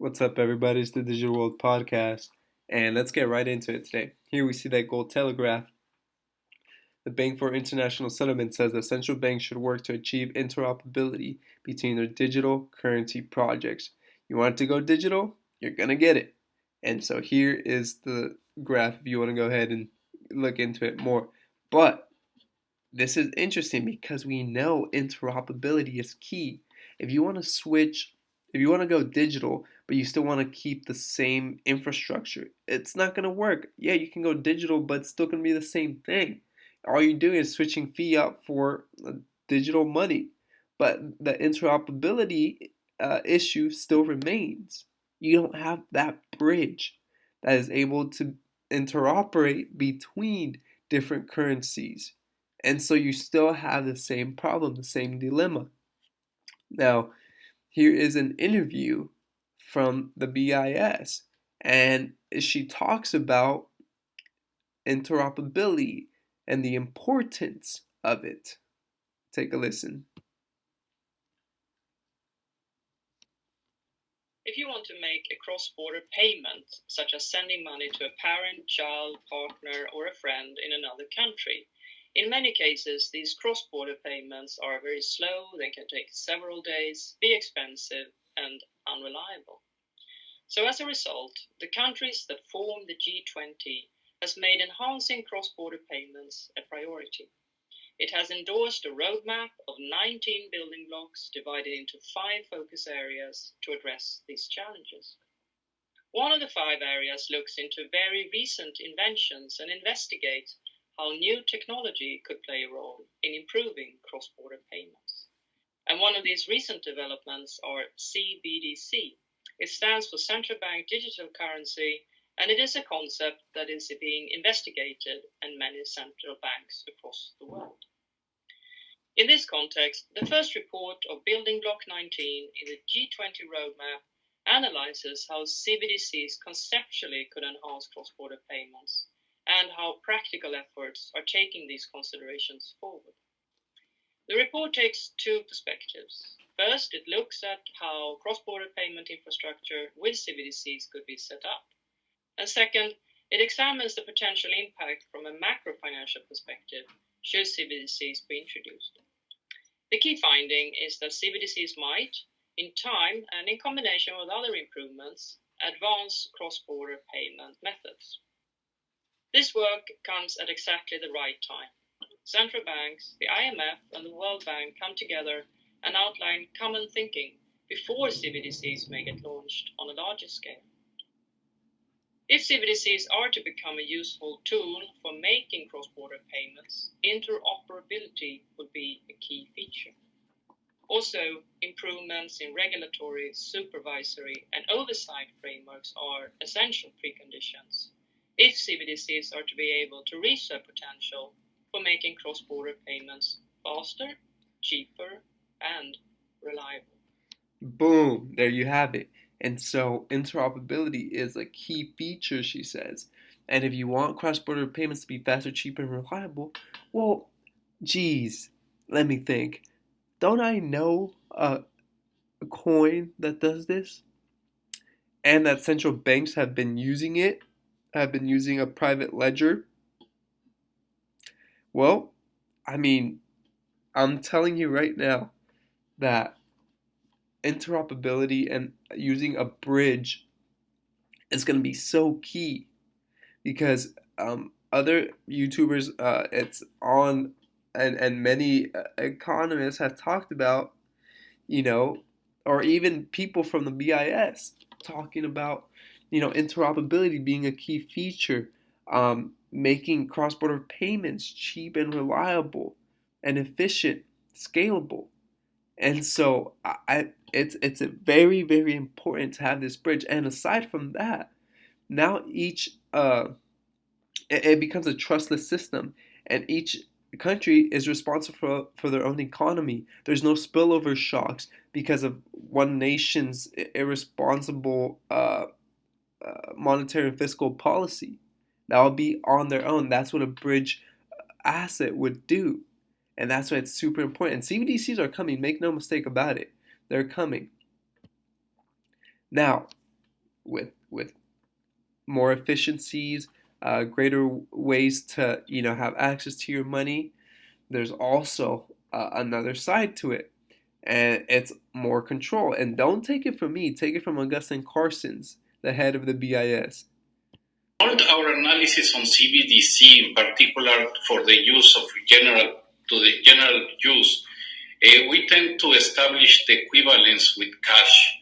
What's up, everybody? It's the Digital World Podcast, and let's get right into it today. Here we see that Gold Telegraph. The Bank for International Settlement says that central banks should work to achieve interoperability between their digital currency projects. You want it to go digital? You're going to get it. And so here is the graph if you want to go ahead and look into it more. But this is interesting because we know interoperability is key. If you want to switch, if you want to go digital, but you still want to keep the same infrastructure, it's not going to work. Yeah, you can go digital, but it's still going to be the same thing. All you're doing is switching fiat for digital money. But the interoperability issue still remains. You don't have that bridge that is able to interoperate between different currencies. And so you still have the same problem, the same dilemma. Now, here is an interview from the BIS, and she talks about interoperability and the importance of it. Take a listen. If you want to make a cross-border payment, such as sending money to a parent, child, partner, or a friend in another country, in many cases, these cross-border payments are very slow, they can take several days, be expensive, and unreliable. So as a result, the countries that form the G20 has made enhancing cross-border payments a priority. It has endorsed a roadmap of 19 building blocks divided into 5 focus areas to address these challenges. One of the 5 areas looks into very recent inventions and investigates how new technology could play a role in improving cross-border payments. And one of these recent developments are CBDC. It stands for Central Bank Digital Currency, and it is a concept that is being investigated in many central banks across the world. In this context, the first report of Building Block 19 in the G20 roadmap analyzes how CBDCs conceptually could enhance cross-border payments and how practical efforts are taking these considerations forward. The report takes 2 perspectives. First, it looks at how cross-border payment infrastructure with CBDCs could be set up. And second, it examines the potential impact from a macro-financial perspective should CBDCs be introduced. The key finding is that CBDCs might, in time and in combination with other improvements, advance cross-border payment methods. This work comes at exactly the right time. Central banks, the IMF, and the World Bank come together and outline common thinking before CBDCs may get launched on a larger scale. If CBDCs are to become a useful tool for making cross-border payments, interoperability would be a key feature. Also, improvements in regulatory, supervisory, and oversight frameworks are essential preconditions if CBDCs are to be able to reach their potential for making cross-border payments faster, cheaper, and reliable. Boom, there you have it. And so interoperability is a key feature, she says. And if you want cross-border payments to be faster, cheaper, and reliable, well, geez, let me think. Don't I know a coin that does this? And that central banks have been using it, have been using a private ledger? Well, I mean, I'm telling you right now that interoperability and using a bridge is going to be so key because other YouTubers, it's on, and many economists have talked about, you know, or even people from the BIS talking about, interoperability being a key feature, making cross-border payments cheap and reliable and efficient, scalable. And so it's a very, very important to have this bridge. And aside from that, now it becomes a trustless system, and each country is responsible for their own economy. There's no spillover shocks because of one nation's irresponsible monetary and fiscal policy. That will be on their own. That's what a bridge asset would do. And that's why it's super important. And CBDCs are coming, make no mistake about it. They're coming. Now, with more efficiencies, greater ways to have access to your money. There's also another side to it, and it's more control. And don't take it from me; take it from Augustine Carson's, the head of the BIS. All our analysis on CBDC, in particular for the use of general use, we tend to establish the equivalence with cash,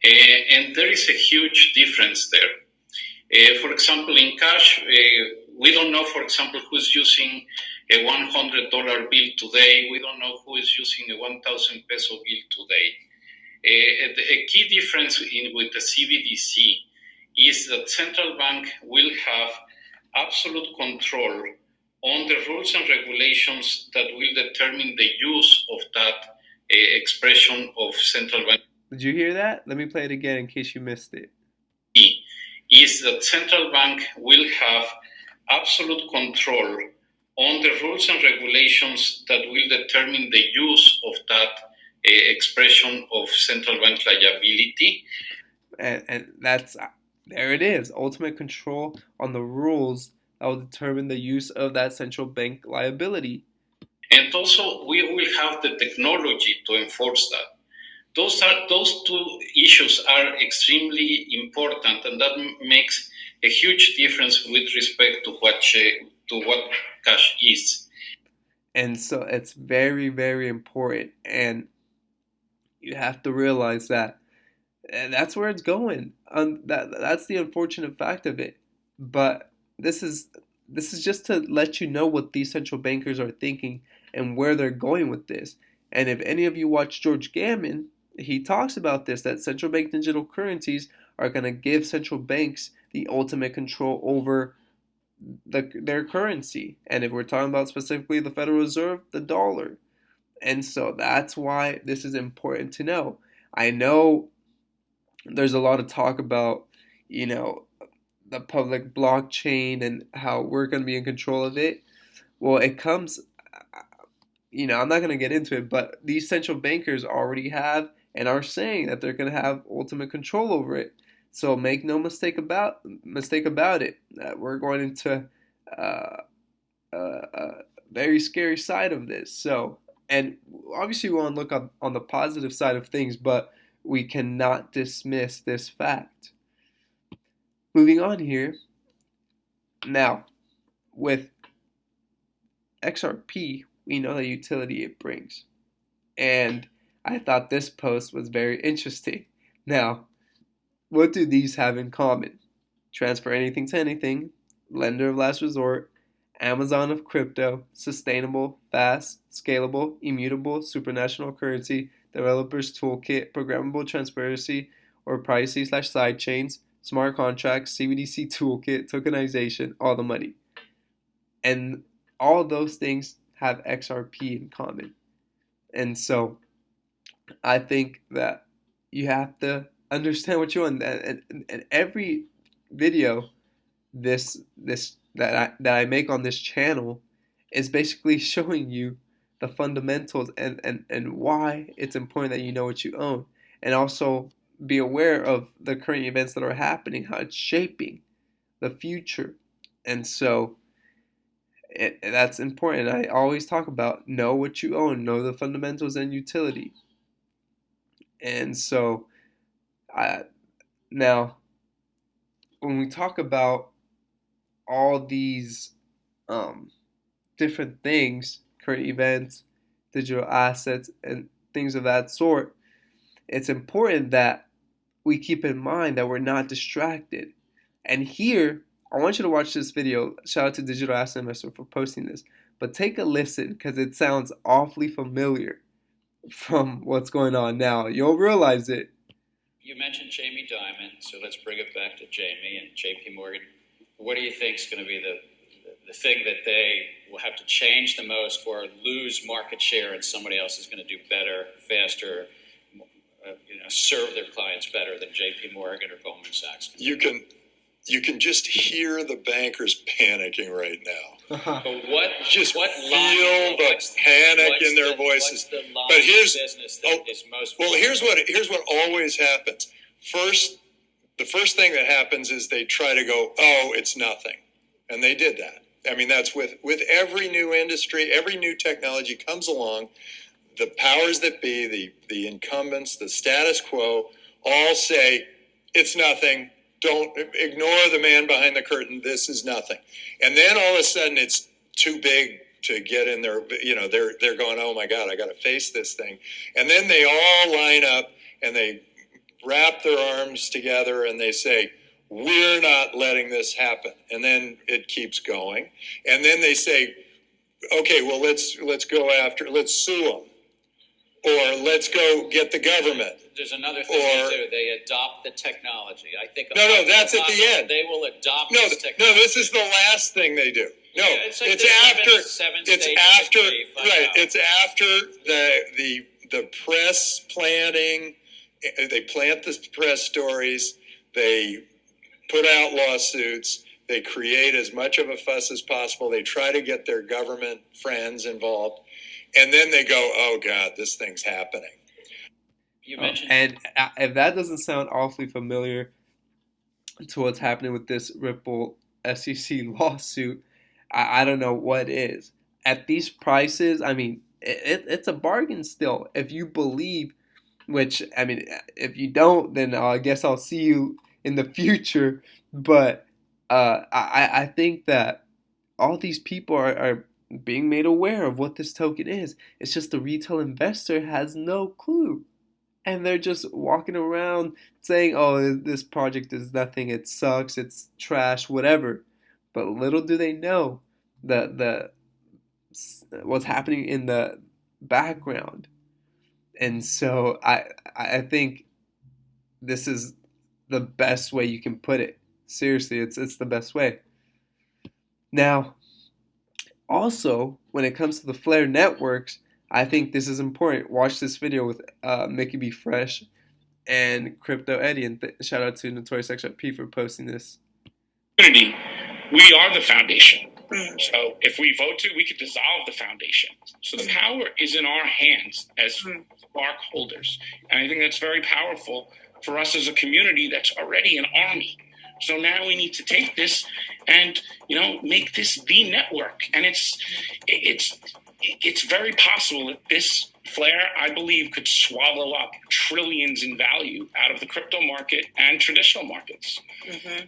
and there is a huge difference there. For example, in cash, we don't know, for example, who's using a $100 bill today. We don't know who is using a 1,000 peso bill today. A key difference with the CBDC is that central bank will have absolute control on the rules and regulations that will determine the use of that expression of central bank. Did you hear that? Let me play it again in case you missed it. Is that central bank will have absolute control on the rules and regulations that will determine the use of that expression of central bank liability. And that's, there it is, ultimate control on the rules that will determine the use of that central bank liability. And also, we will have the technology to enforce that. Those two issues are extremely important, and that makes a huge difference with respect to what cash is. And so it's very, very important, and you have to realize that, and that's where it's going. That's the unfortunate fact of it. But this is just to let you know what these central bankers are thinking and where they're going with this. And if any of you watch George Gammon, he talks about this, that central bank digital currencies are going to give central banks the ultimate control over their currency. And if we're talking about specifically the Federal Reserve, the dollar. And so that's why this is important to know. I know there's a lot of talk about, the public blockchain and how we're going to be in control of it. Well, it comes, I'm not going to get into it, but these central bankers already have and are saying that they're going to have ultimate control over it. So make no mistake about it. We're going into a very scary side of this. So, and obviously we want to look on the positive side of things, but we cannot dismiss this fact. Moving on here. Now, with XRP, we know the utility it brings. And I thought this post was very interesting. Now, what do these have in common? Transfer anything to anything, lender of last resort, Amazon of crypto, sustainable, fast, scalable, immutable, supranational currency, developers toolkit, programmable transparency or privacy/side chains, smart contracts, CBDC toolkit, tokenization, all the money. And all those things have XRP in common. And so I think that you have to understand what you want. And every video that I make on this channel is basically showing you the fundamentals and why it's important that you know what you own, and also be aware of the current events that are happening, how it's shaping the future. And so that's important. I always talk about know what you own, know the fundamentals and utility. And so now when we talk about all these different things, current events, digital assets, and things of that sort, it's important that we keep in mind that we're not distracted. And here, I want you to watch this video. Shout out to Digital Asset Investor for posting this. But take a listen, because it sounds awfully familiar from what's going on now. You'll realize it. You mentioned Jamie Dimon, so let's bring it back to Jamie and JP Morgan. What do you think is going to be the thing that they will have to change the most or lose market share and somebody else is going to do better, faster, serve their clients better than JP Morgan or Goldman Sachs? You can just hear the bankers panicking right now. But feel the panic in their voices. But here's business that is most here's what always happens. First, the first thing that happens is they try to go, oh, it's nothing. And they did that. I mean, that's with every new industry, every new technology comes along, the powers that be, the incumbents, the status quo, all say, it's nothing. Don't ignore the man behind the curtain. This is nothing. And then all of a sudden it's too big to get in there. You know, they're going, oh my God, I got to face this thing. And then they all line up and they wrap their arms together and they say, we're not letting this happen. And then it keeps going. And then they say, okay, well, let's sue them. Or let's go get the government. There's another thing they do. They adopt the technology. I think. No, that's at the end. They will adopt this technology. No, this is the last thing they do. No, yeah, it's after the press planning. They plant the press stories. They put out lawsuits. They create as much of a fuss as possible. They try to get their government friends involved. And then they go, oh, God, this thing's happening. You mentioned... And if that doesn't sound awfully familiar to what's happening with this Ripple SEC lawsuit, I don't know what is. At these prices, I mean, it's a bargain still. If you believe, which, I mean, if you don't, then I guess I'll see you in the future. But I think that all these people are being made aware of what this token is. It's just the retail investor has no clue. And they're just walking around saying, oh, this project is nothing, it sucks, it's trash, whatever. But little do they know what's happening in the background. And so I think this is the best way you can put it. Seriously, it's the best way. Now, also, when it comes to the Flare networks, I think this is important. Watch this video with Mickey B. Fresh and Crypto Eddie. And shout out to Notorious XRP for posting this. We are the foundation. So if we vote to, we could dissolve the foundation. So the power is in our hands as Spark holders. And I think that's very powerful for us as a community that's already an army. So now we need to take this and, make this the network. And it's very possible that this Flare, I believe, could swallow up trillions in value out of the crypto market and traditional markets. Mm-hmm.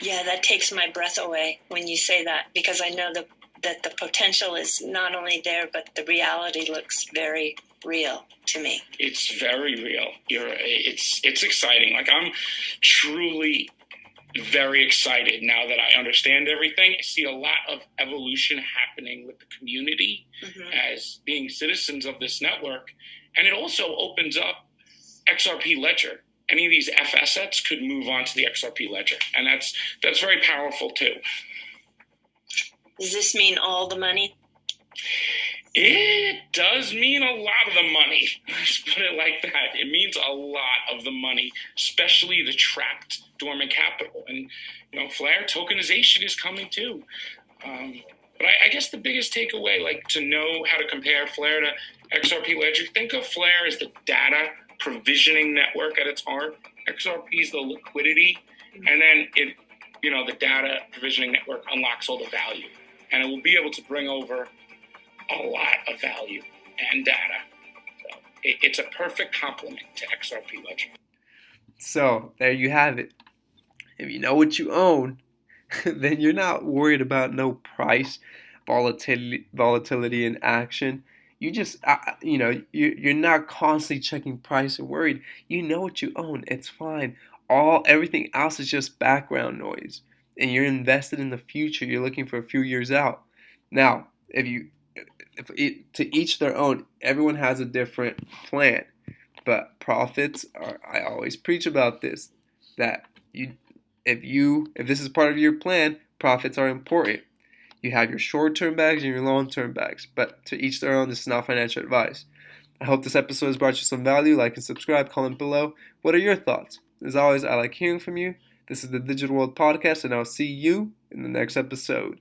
Yeah, that takes my breath away when you say that, because I know that the potential is not only there, but the reality looks very real to me. It's very real. It's exciting. Like, I'm truly very excited now that I understand everything. I see a lot of evolution happening with the community as being citizens of this network. And it also opens up XRP Ledger. Any of these F assets could move on to the XRP Ledger. And that's very powerful too. Does this mean all the money? It does mean a lot of the money. Let's put it like that. It means a lot of the money, especially the trapped dormant capital. And, Flare tokenization is coming too. But I guess the biggest takeaway, to know how to compare Flare to XRP Ledger, think of Flare as the data provisioning network at its heart. XRP is the liquidity. And then the data provisioning network unlocks all the value. And it will be able to bring over a lot of value and data. So it's a perfect complement to XRP Ledger. So there you have it. If you know what you own, then you're not worried about no price volatility in action. You just, you're not constantly checking price and worried. You know what you own. It's fine. Everything else is just background noise. And you're invested in the future. You're looking for a few years out. Now, to each their own, everyone has a different plan. But profits I always preach about this, that if this is part of your plan, profits are important. You have your short-term bags and your long-term bags, but to each their own. This is not financial advice. I hope this episode has brought you some value. Like and subscribe, comment below. What are your thoughts? As always, I like hearing from you. This is the Digital World Podcast, and I'll see you in the next episode.